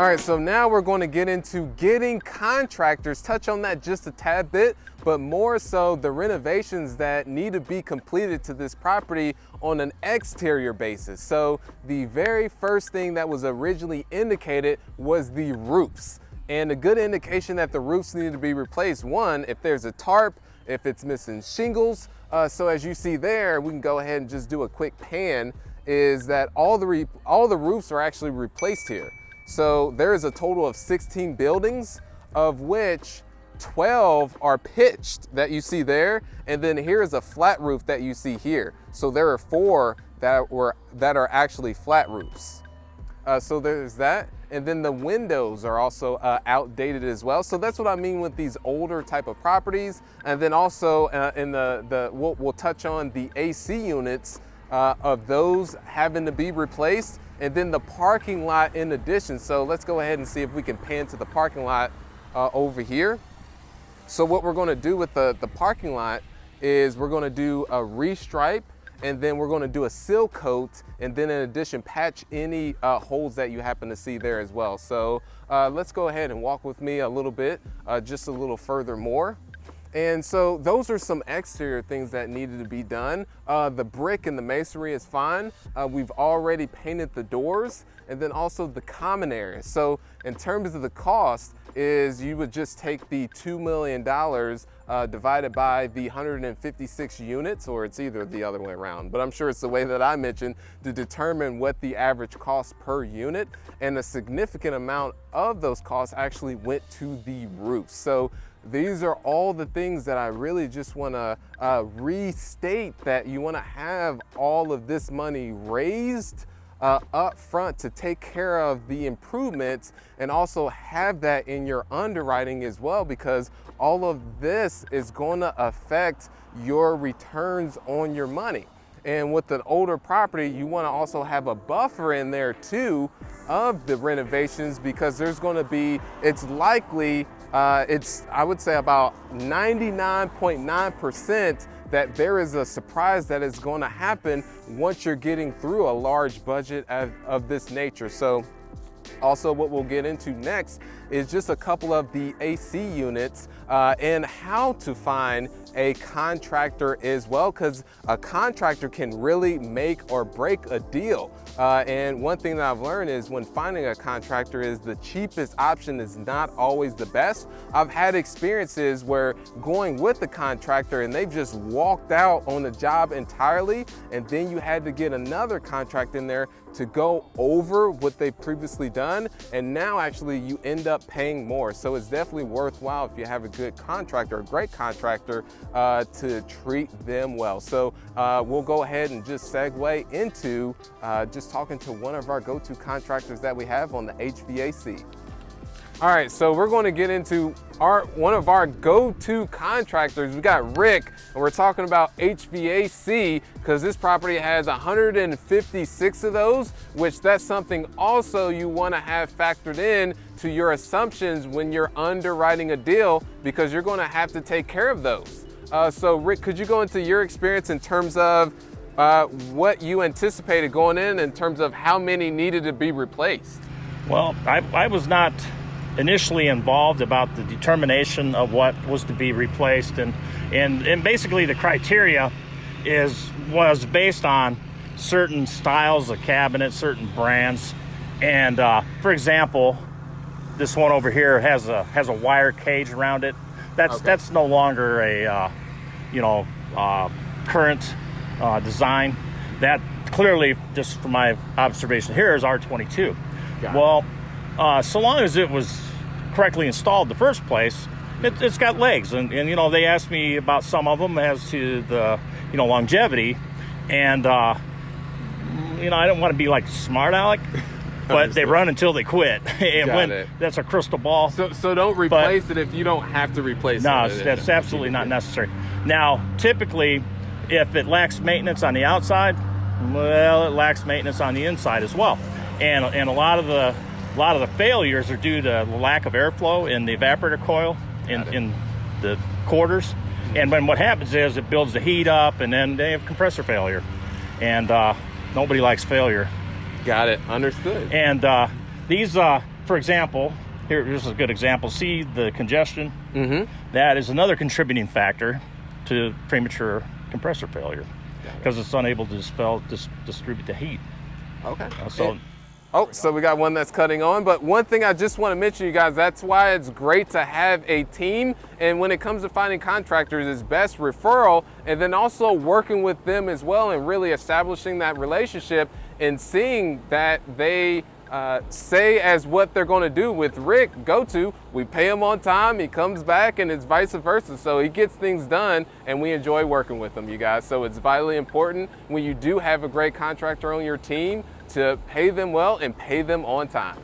All right, so now we're going to get into getting contractors, touch on that just a tad bit, but more so the renovations that need to be completed to this property on an exterior basis. So the very first thing that was originally indicated was the roofs. And a good indication that the roofs need to be replaced, one, if there's a tarp, if it's missing shingles. So as you see there, we can go ahead and just do a quick pan, is that all the roofs are actually replaced here. So there is a total of 16 buildings, of which 12 are pitched that you see there, and then here's a flat roof that you see here. So there are 4 that are actually flat roofs. So there's that, and then the windows are also outdated as well. So that's what I mean with these older type of properties. And then also in we'll touch on the AC units of those having to be replaced. And then the parking lot in addition. So let's go ahead and see if we can pan to the parking lot over here. So what we're gonna do with the parking lot is we're gonna do a restripe, and then we're gonna do a seal coat, and then in addition, patch any holes that you happen to see there as well. So let's go ahead and walk with me a little bit, just a little further more. And so those are some exterior things that needed to be done. The brick and the masonry is fine. We've already painted the doors, and then also the common areas. So in terms of the cost, is you would just take the $2 million divided by the 156 units, or it's either the other way around, but I'm sure it's the way that I mentioned, to determine what the average cost per unit. And a significant amount of those costs actually went to the roof. So these are all the things that I really just want to restate, that you want to have all of this money raised up front to take care of the improvements, and also have that in your underwriting as well, because all of this is going to affect your returns on your money. And with an older property, you want to also have a buffer in there too of the renovations, because there's going to be, it's likely, I would say about 99.9% that there is a surprise that is going to happen once you're getting through a large budget of this nature. So also what we'll get into next is just a couple of the AC units and how to find a contractor as well, because a contractor can really make or break a deal. And one thing that I've learned is when finding a contractor is the cheapest option is not always the best. I've had experiences where going with the contractor and they've just walked out on the job entirely, and then you had to get another contract in there to go over what they've previously done, and now actually you end up paying more. So it's definitely worthwhile if you have a good contractor, a great contractor, to treat them well. So we'll go ahead and just segue into just talking to one of our go-to contractors that we have on the HVAC. All right, so we're going to get into one of our go-to contractors. We got Rick, and we're talking about HVAC because this property has 156 of those, which that's something also you want to have factored in to your assumptions when you're underwriting a deal, because you're going to have to take care of those. So Rick, could you go into your experience in terms of what you anticipated going in terms of how many needed to be replaced? Well, I was not initially involved about the determination of what was to be replaced, and basically the criteria was based on certain styles of cabinets, certain brands, and for example, this one over here has a wire cage around it. That's no longer a current design. That clearly, just from my observation here, is R22. Well, so long as it was correctly installed in the first place, it's got legs. And they asked me about some of them as to the, longevity. And, I don't want to be like smart aleck, but they run until they quit. And that's a crystal ball. So don't replace it if you don't have to replace it. No, that's absolutely not necessary. Now, typically, if it lacks maintenance on the outside, well, it lacks maintenance on the inside as well. And a lot of the failures are due to the lack of airflow in the evaporator coil in the quarters. And when what happens is it builds the heat up, and then they have compressor failure. And nobody likes failure. Got it. Understood. And these, for example, here's a good example. See the congestion? That is another contributing factor to premature compressor failure because it's unable to distribute the heat. Okay. So we got one that's cutting on. But one thing I just want to mention, you guys, that's why it's great to have a team. And when it comes to finding contractors, it's best referral and then also working with them as well and really establishing that relationship and seeing that they say as what they're going to do. With Rick, we pay him on time, he comes back, and it's vice versa. So he gets things done and we enjoy working with him, you guys. So it's vitally important when you do have a great contractor on your team to pay them well and pay them on time.